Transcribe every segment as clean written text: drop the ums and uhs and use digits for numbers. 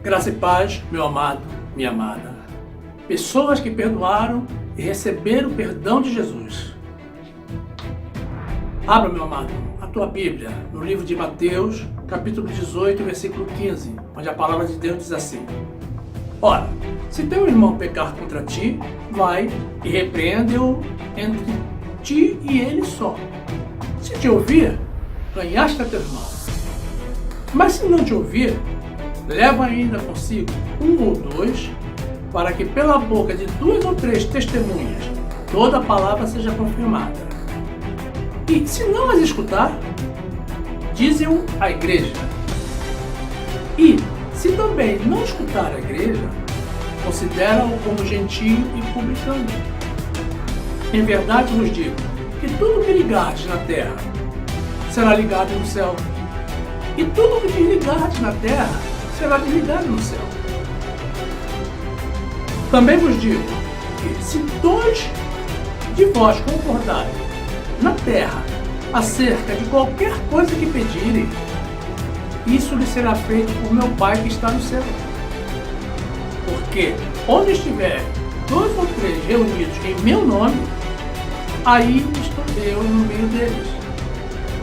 Graça e paz, meu amado, minha amada. Pessoas que perdoaram e receberam o perdão de Jesus. Abra, meu amado, a tua Bíblia no livro de Mateus, capítulo 18, versículo 15, onde a palavra de Deus diz assim: Ora, se teu irmão pecar contra ti, vai e repreende-o entre ti e ele só. Se te ouvir, ganhaste a teu irmão. Mas se não te ouvir, leva ainda consigo um ou dois, para que pela boca de 2 ou 3 testemunhas toda a palavra seja confirmada. E se não as escutar, dize-o à igreja. E se também não escutar a igreja, considera-o como gentio e publicano. Em verdade vos digo que tudo que ligardes na terra será ligado no céu, e tudo que desligardes na terra será desligado no céu. Também vos digo que se 2 de vós concordarem na terra acerca de qualquer coisa que pedirem, isso lhe será feito por meu Pai que está no céu. Porque onde estiver 2 ou 3 reunidos em meu nome, aí estou eu no meio deles.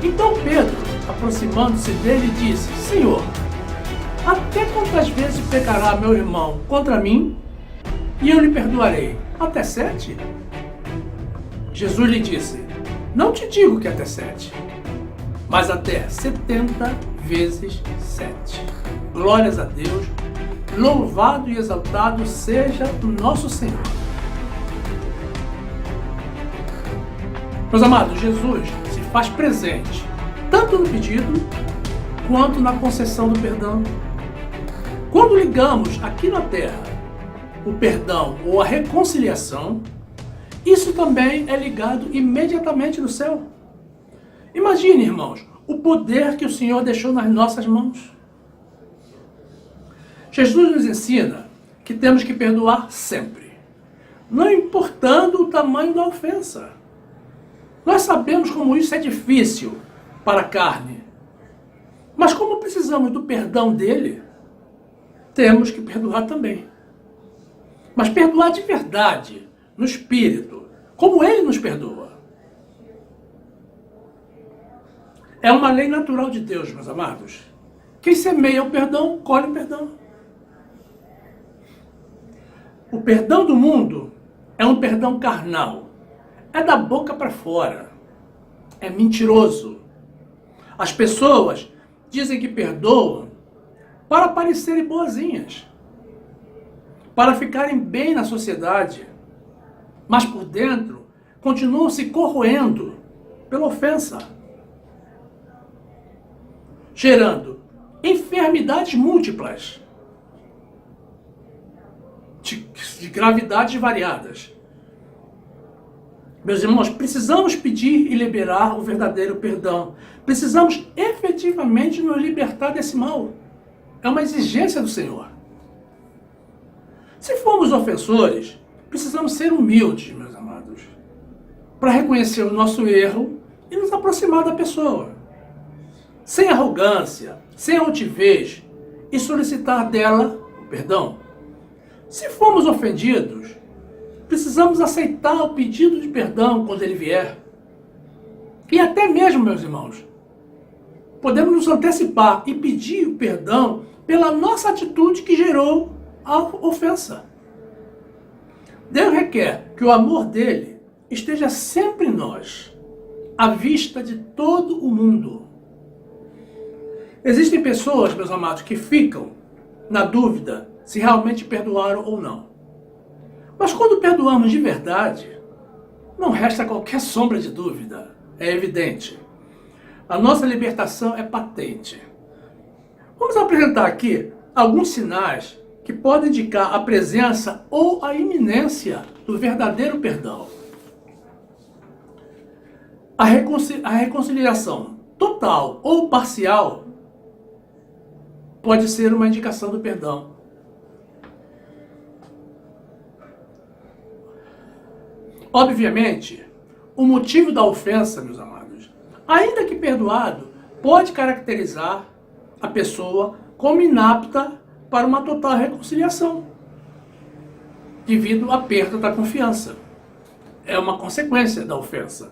Então Pedro, aproximando-se dele, disse: Senhor, até quantas vezes pecará meu irmão contra mim, e eu lhe perdoarei? Até 7? Jesus lhe disse: Não te digo que até 7, mas até 70 vezes 7. Glórias a Deus, louvado e exaltado seja o nosso Senhor. Meus amados, Jesus se faz presente tanto no pedido quanto na concessão do perdão. Quando ligamos aqui na terra o perdão ou a reconciliação, isso também é ligado imediatamente no céu. Imagine, irmãos, o poder que o Senhor deixou nas nossas mãos. Jesus nos ensina que temos que perdoar sempre, não importando o tamanho da ofensa. Nós sabemos como isso é difícil para a carne, mas como precisamos do perdão dele, temos que perdoar também. Mas perdoar de verdade, no espírito, como ele nos perdoa. É uma lei natural de Deus, meus amados. Quem semeia o perdão, colhe o perdão. O perdão do mundo é um perdão carnal. É da boca para fora. É mentiroso. As pessoas dizem que perdoam para parecerem boazinhas, para ficarem bem na sociedade, mas por dentro continuam se corroendo pela ofensa, gerando enfermidades múltiplas, de gravidades variadas. Meus irmãos, precisamos pedir e liberar o verdadeiro perdão. Precisamos efetivamente nos libertar desse mal. É uma exigência do Senhor. Se formos ofensores, precisamos ser humildes, meus amados, para reconhecer o nosso erro e nos aproximar da pessoa, sem arrogância, sem altivez, e solicitar dela o perdão. Se formos ofendidos, precisamos aceitar o pedido de perdão quando ele vier. E até mesmo, meus irmãos, podemos nos antecipar e pedir o perdão pela nossa atitude que gerou a ofensa. Deus requer que o amor dele esteja sempre em nós, à vista de todo o mundo. Existem pessoas, meus amados, que ficam na dúvida se realmente perdoaram ou não. Mas quando perdoamos de verdade, não resta qualquer sombra de dúvida. É evidente. A nossa libertação é patente. Vamos apresentar aqui alguns sinais que podem indicar a presença ou a iminência do verdadeiro perdão. A reconciliação total ou parcial pode ser uma indicação do perdão. Obviamente, o motivo da ofensa, meus amados, ainda que perdoado, pode caracterizar a pessoa como inapta para uma total reconciliação, devido à perda da confiança. É uma consequência da ofensa,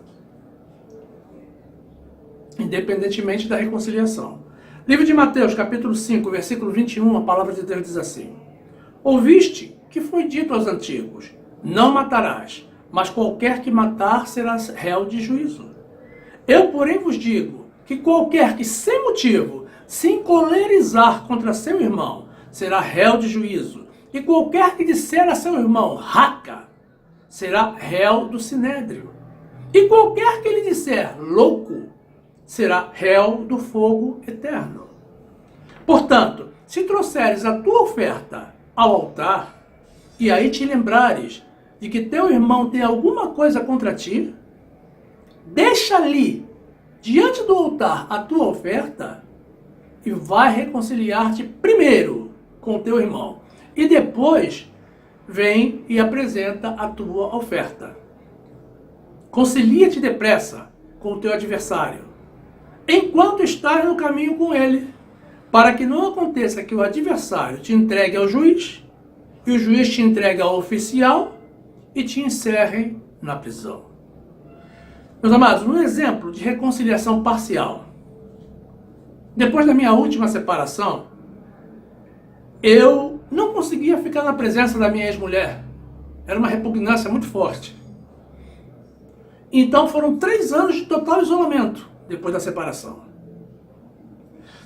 independentemente da reconciliação. Livro de Mateus, capítulo 5, versículo 21, a palavra de Deus diz assim: Ouviste que foi dito aos antigos, não matarás, mas qualquer que matar será réu de juízo. Eu, porém, vos digo que qualquer que sem motivo se encolerizar contra seu irmão será réu de juízo, e qualquer que disser a seu irmão raca será réu do sinédrio, e qualquer que lhe disser louco será réu do fogo eterno. Portanto, se trouxeres a tua oferta ao altar, e aí te lembrares de que teu irmão tem alguma coisa contra ti, deixa ali, diante do altar, a tua oferta, e vai reconciliar-te primeiro com teu irmão, e depois vem e apresenta a tua oferta. Concilia-te depressa com o teu adversário, enquanto estás no caminho com ele, para que não aconteça que o adversário te entregue ao juiz, e o juiz te entregue ao oficial, e te encerrem na prisão. Meus amados, um exemplo de reconciliação parcial. Depois da minha última separação, eu não conseguia ficar na presença da minha ex-mulher. Era uma repugnância muito forte. Então foram 3 anos de total isolamento depois da separação.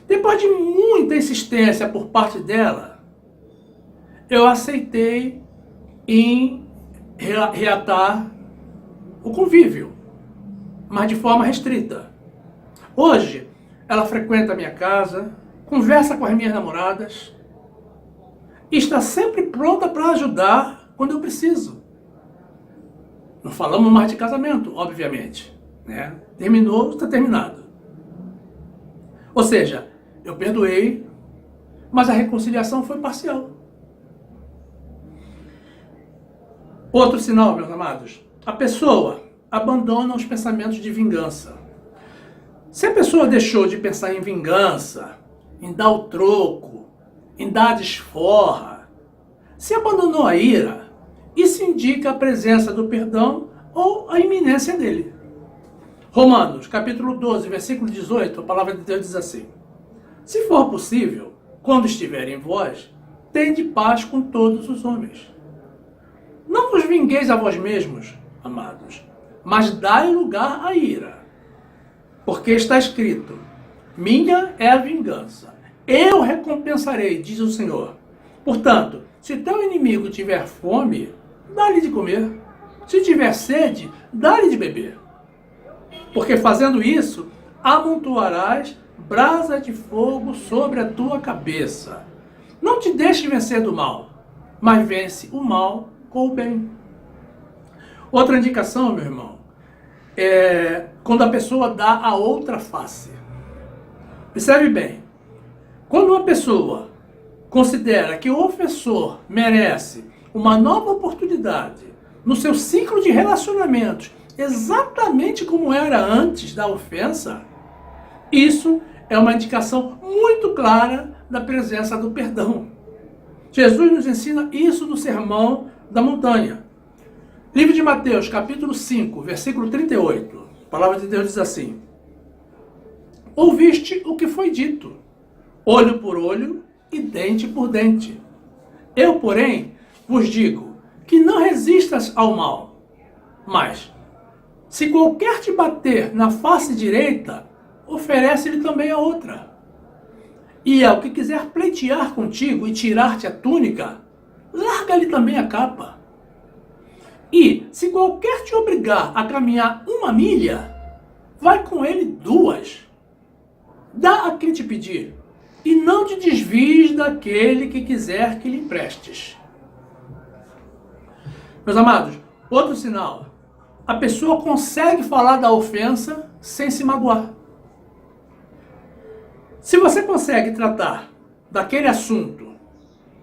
Depois de muita insistência por parte dela, eu aceitei em reatar o convívio, mas de forma restrita. Hoje, ela frequenta a minha casa, conversa com as minhas namoradas, e está sempre pronta para ajudar quando eu preciso. Não falamos mais de casamento, obviamente, né? Terminou, está terminado. Ou seja, eu perdoei, mas a reconciliação foi parcial. Outro sinal, meus amados, a pessoa abandona os pensamentos de vingança. Se a pessoa deixou de pensar em vingança, em dar o troco, em dar a desforra, se abandonou a ira, isso indica a presença do perdão ou a iminência dele. Romanos, capítulo 12, versículo 18, a palavra de Deus diz assim: Se for possível, quando estiver em vós, tende paz com todos os homens. Não vos vingueis a vós mesmos, amados, mas dai lugar à ira. Porque está escrito: minha é a vingança, eu recompensarei, diz o Senhor. Portanto, se teu inimigo tiver fome, dá-lhe de comer. Se tiver sede, dá-lhe de beber. Porque fazendo isso, amontoarás brasa de fogo sobre a tua cabeça. Não te deixes vencer do mal, mas vence o mal com o bem. Outra indicação, meu irmão, é quando a pessoa dá a outra face. Observe bem, quando uma pessoa considera que o ofensor merece uma nova oportunidade no seu ciclo de relacionamentos, exatamente como era antes da ofensa, isso é uma indicação muito clara da presença do perdão. Jesus nos ensina isso no Sermão da Montanha. Livro de Mateus, capítulo 5, versículo 38. A palavra de Deus diz assim: Ouviste o que foi dito, olho por olho e dente por dente. Eu, porém, vos digo que não resistas ao mal, mas, se qualquer te bater na face direita, oferece-lhe também a outra. E ao que quiser pleitear contigo e tirar-te a túnica, larga-lhe também a capa. E, se qualquer te obrigar a caminhar 1 milha, vai com ele 2. Dá a quem te pedir, e não te desvies daquele que quiser que lhe emprestes. Meus amados, outro sinal: a pessoa consegue falar da ofensa sem se magoar. Se você consegue tratar daquele assunto,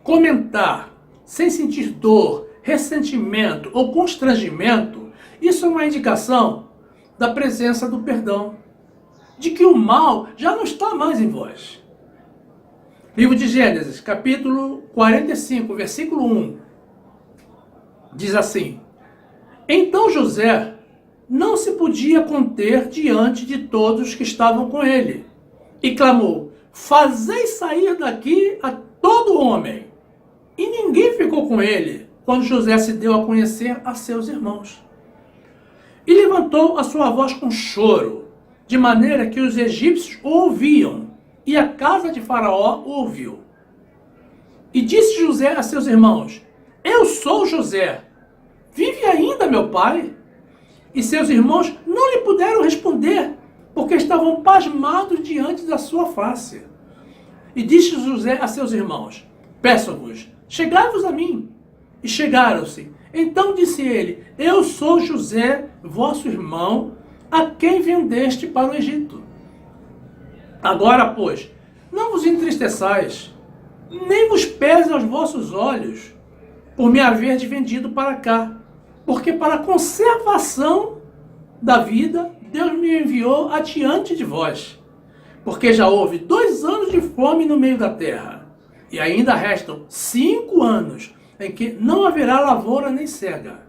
comentar, sem sentir dor, ressentimento ou constrangimento, isso é uma indicação da presença do perdão, de que o mal já não está mais em vós. Livro de Gênesis, capítulo 45, versículo 1, diz assim: Então José não se podia conter diante de todos que estavam com ele, e clamou: Fazei sair daqui a todo homem. E ninguém ficou com ele, quando José se deu a conhecer a seus irmãos. E levantou a sua voz com choro, de maneira que os egípcios o ouviam, e a casa de Faraó o ouviu. E disse José a seus irmãos: Eu sou José. Vive ainda meu pai? E seus irmãos não lhe puderam responder, porque estavam pasmados diante da sua face. E disse José a seus irmãos: Peço-vos, chegai-vos a mim. E chegaram-se. Então disse ele: Eu sou José, vosso irmão, a quem vendeste para o Egito. Agora, pois, não vos entristeçais, nem vos pese aos vossos olhos, por me haver vendido para cá, porque para a conservação da vida Deus me enviou adiante de vós, porque já houve 2 anos de fome no meio da terra, e ainda restam 5 anos em que não haverá lavoura nem cega.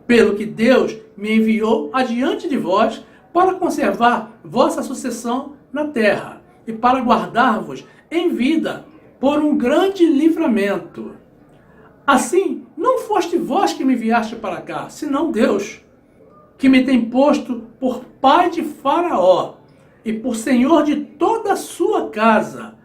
Pelo que Deus me enviou adiante de vós para conservar vossa sucessão na terra e para guardar-vos em vida por um grande livramento. Assim, não foste vós que me enviaste para cá, senão Deus, que me tem posto por pai de Faraó e por senhor de toda a sua casa,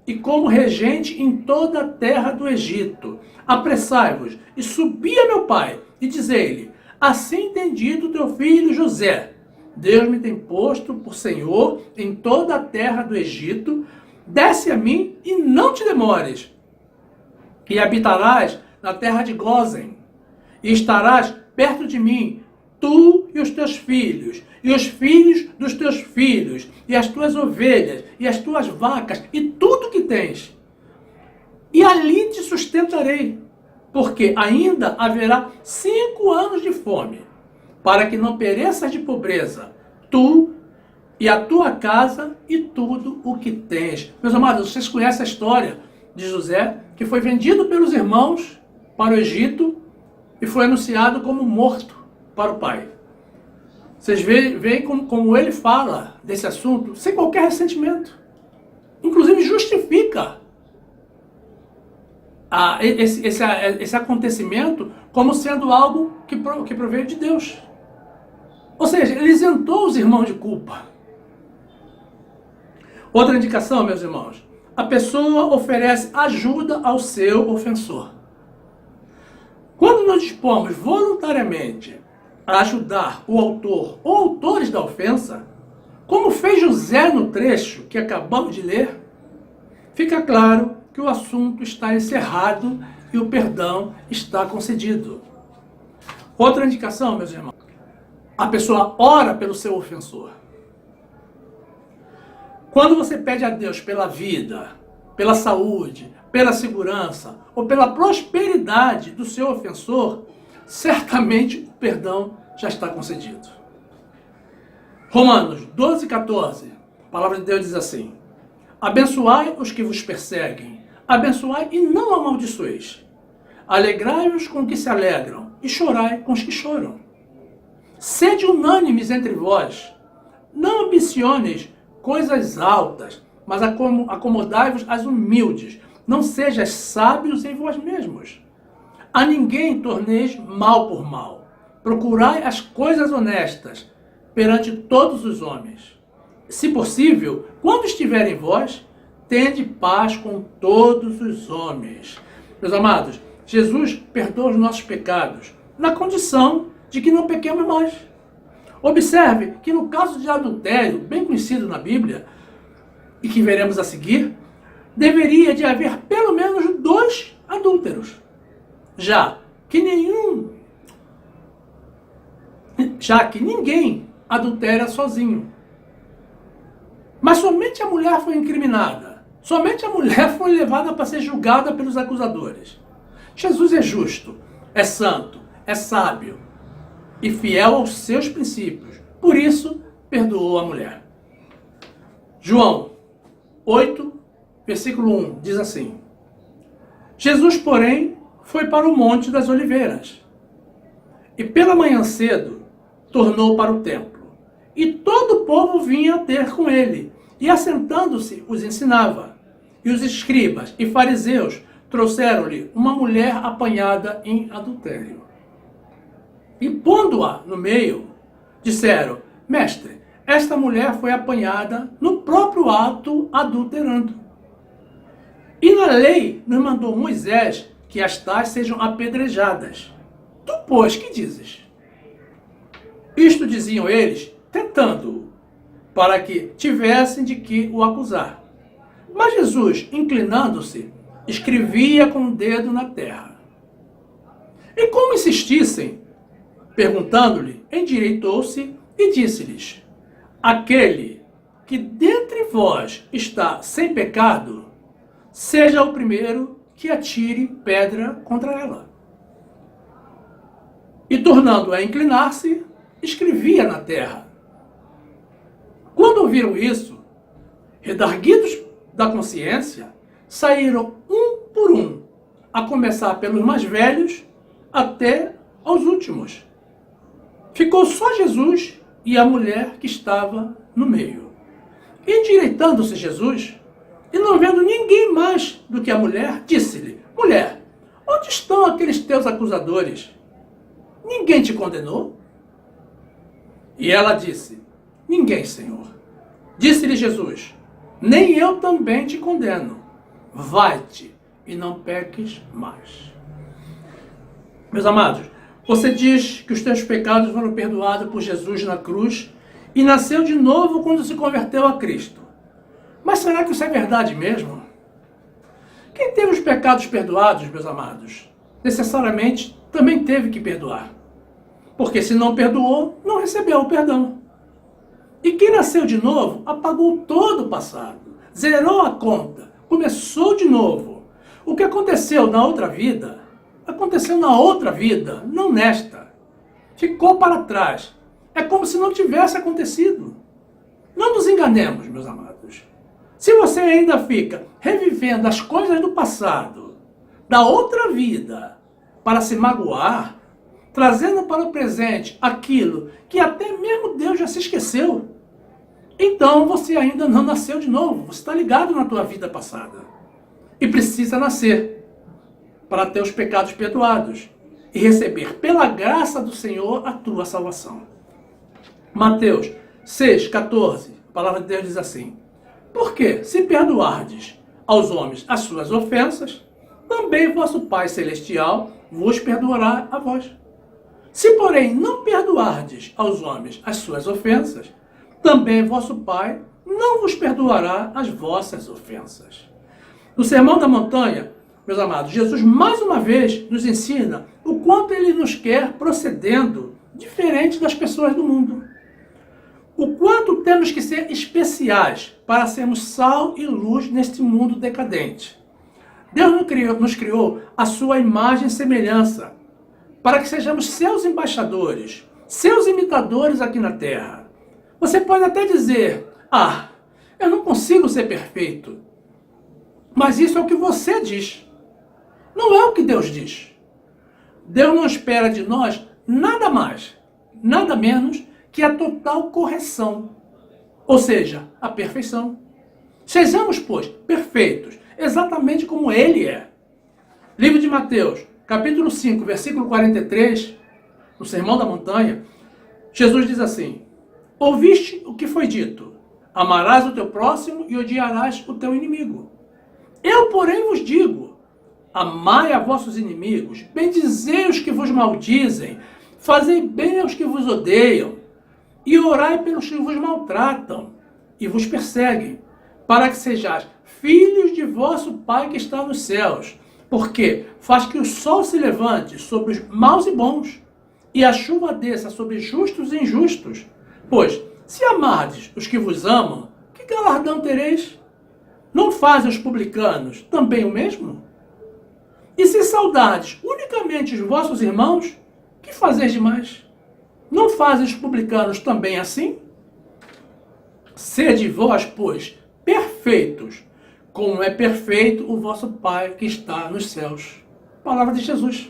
e como regente em toda a terra do Egito. Apressai-vos e subi a meu pai, e dizei-lhe: Assim tem dito teu filho José: Deus me tem posto por senhor em toda a terra do Egito. Desce a mim e não te demores, e habitarás na terra de Gósen, e estarás perto de mim, tu e os teus filhos, e os filhos dos teus filhos, e as tuas ovelhas, e as tuas vacas, e tudo que tens. E ali te sustentarei, porque ainda haverá 5 anos de fome, para que não pereças de pobreza, tu e a tua casa e tudo o que tens. Meus amados, vocês conhecem a história de José, que foi vendido pelos irmãos para o Egito e foi anunciado como morto para o pai. Vocês veem como ele fala desse assunto sem qualquer ressentimento. Inclusive justifica esse acontecimento como sendo algo que proveio de Deus. Ou seja, ele isentou os irmãos de culpa. Outra indicação, meus irmãos: a pessoa oferece ajuda ao seu ofensor. Quando nos dispomos voluntariamente a ajudar o autor ou autores da ofensa, como fez José no trecho que acabamos de ler, fica claro que o assunto está encerrado e o perdão está concedido. Outra indicação, meus irmãos: a pessoa ora pelo seu ofensor. Quando você pede a Deus pela vida, pela saúde, pela segurança ou pela prosperidade do seu ofensor, certamente o perdão já está concedido. Romanos 12:14, a palavra de Deus diz assim: Abençoai os que vos perseguem, abençoai e não amaldiçoeis. Alegrai-vos com os que se alegram e chorai com os que choram. Sede unânimes entre vós, não ambicioneis coisas altas, mas acomodai-vos às humildes. Não sejais sábios em vós mesmos. A ninguém torneis mal por mal. Procurai as coisas honestas perante todos os homens. Se possível, quando estiver em vós, tende paz com todos os homens. Meus amados, Jesus perdoa os nossos pecados, na condição de que não pequemos mais. Observe que no caso de adultério, bem conhecido na Bíblia, e que veremos a seguir, deveria de haver pelo menos 2 adúlteros. Já que ninguém adultera sozinho. Mas somente a mulher foi incriminada. Somente a mulher foi levada para ser julgada pelos acusadores. Jesus é justo, é santo, é sábio e fiel aos seus princípios. Por isso, perdoou a mulher. João 8, versículo 1, diz assim: Jesus, porém, foi para o Monte das Oliveiras, e pela manhã cedo tornou para o templo. E todo o povo vinha ter com ele, e assentando-se os ensinava. E os escribas e fariseus trouxeram-lhe uma mulher apanhada em adultério. E pondo-a no meio, disseram: Mestre, esta mulher foi apanhada no próprio ato adulterando. E na lei nos mandou Moisés que as tais sejam apedrejadas. Tu, pois, que dizes? Isto diziam eles, tentando-o, para que tivessem de que o acusar. Mas Jesus, inclinando-se, escrevia com o dedo na terra. E como insistissem, perguntando-lhe, endireitou-se e disse-lhes: Aquele que dentre vós está sem pecado, seja o primeiro que atire pedra contra ela. E tornando a inclinar-se, escrevia na terra. Quando ouviram isso, redarguidos da consciência, saíram um por um, a começar pelos mais velhos até aos últimos. Ficou só Jesus e a mulher que estava no meio. Endireitando-se Jesus, e não vendo ninguém mais do que a mulher, disse-lhe: Mulher, onde estão aqueles teus acusadores? Ninguém te condenou? E ela disse: Ninguém, Senhor. Disse-lhe Jesus: Nem eu também te condeno. Vai-te e não peques mais. Meus amados, você diz que os teus pecados foram perdoados por Jesus na cruz e nasceu de novo quando se converteu a Cristo. Mas será que isso é verdade mesmo? Quem teve os pecados perdoados, meus amados, necessariamente também teve que perdoar. Porque se não perdoou, não recebeu o perdão. E quem nasceu de novo, apagou todo o passado, zerou a conta, começou de novo. O que aconteceu na outra vida, aconteceu na outra vida, não nesta. Ficou para trás. É como se não tivesse acontecido. Não nos enganemos, meus amados. Se você ainda fica revivendo as coisas do passado, da outra vida, para se magoar, trazendo para o presente aquilo que até mesmo Deus já se esqueceu, então você ainda não nasceu de novo. Você está ligado na tua vida passada. E precisa nascer para ter os pecados perdoados e receber pela graça do Senhor a tua salvação. Mateus 6,14, a palavra de Deus diz assim: Porque se perdoardes aos homens as suas ofensas, também vosso Pai Celestial vos perdoará a vós. Se, porém, não perdoardes aos homens as suas ofensas, também vosso Pai não vos perdoará as vossas ofensas. No Sermão da Montanha, meus amados, Jesus mais uma vez nos ensina o quanto Ele nos quer procedendo diferente das pessoas do mundo. O quanto temos que ser especiais para sermos sal e luz neste mundo decadente. Deus nos criou a sua imagem e semelhança, para que sejamos seus embaixadores, seus imitadores aqui na terra. Você pode até dizer: eu não consigo ser perfeito. Mas isso é o que você diz. Não é o que Deus diz. Deus não espera de nós nada mais, nada menos que a total correção. Ou seja, a perfeição. Sejamos, pois, perfeitos, exatamente como Ele é. Livro de Mateus, capítulo 5, versículo 43, no Sermão da Montanha, Jesus diz assim: Ouviste o que foi dito: amarás o teu próximo e odiarás o teu inimigo. Eu, porém, vos digo: amai a vossos inimigos, bendizei os que vos maldizem, fazei bem aos que vos odeiam, e orai pelos que vos maltratam e vos perseguem, para que sejais filhos de vosso Pai que está nos céus, porque faz que o sol se levante sobre os maus e bons, e a chuva desça sobre justos e injustos. Pois, se amardes os que vos amam, que galardão tereis? Não fazem os publicanos também o mesmo? E se saudardes unicamente os vossos irmãos, que fazeis demais? Não fazem os publicanos também assim? Sede vós, pois, perfeitos, como é perfeito o vosso Pai que está nos céus. Palavra de Jesus.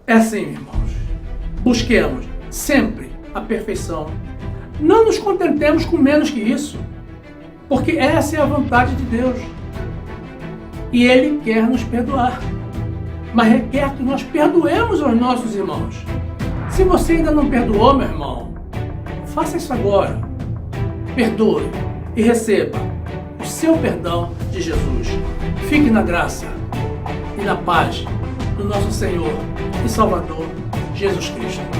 É assim, irmãos. Busquemos sempre a perfeição. Não nos contentemos com menos que isso, porque essa é a vontade de Deus. E Ele quer nos perdoar, mas requer que nós perdoemos aos nossos irmãos. Se você ainda não perdoou, meu irmão, faça isso agora. Perdoe e receba o seu perdão de Jesus. Fique na graça e na paz do nosso Senhor e Salvador Jesus Cristo.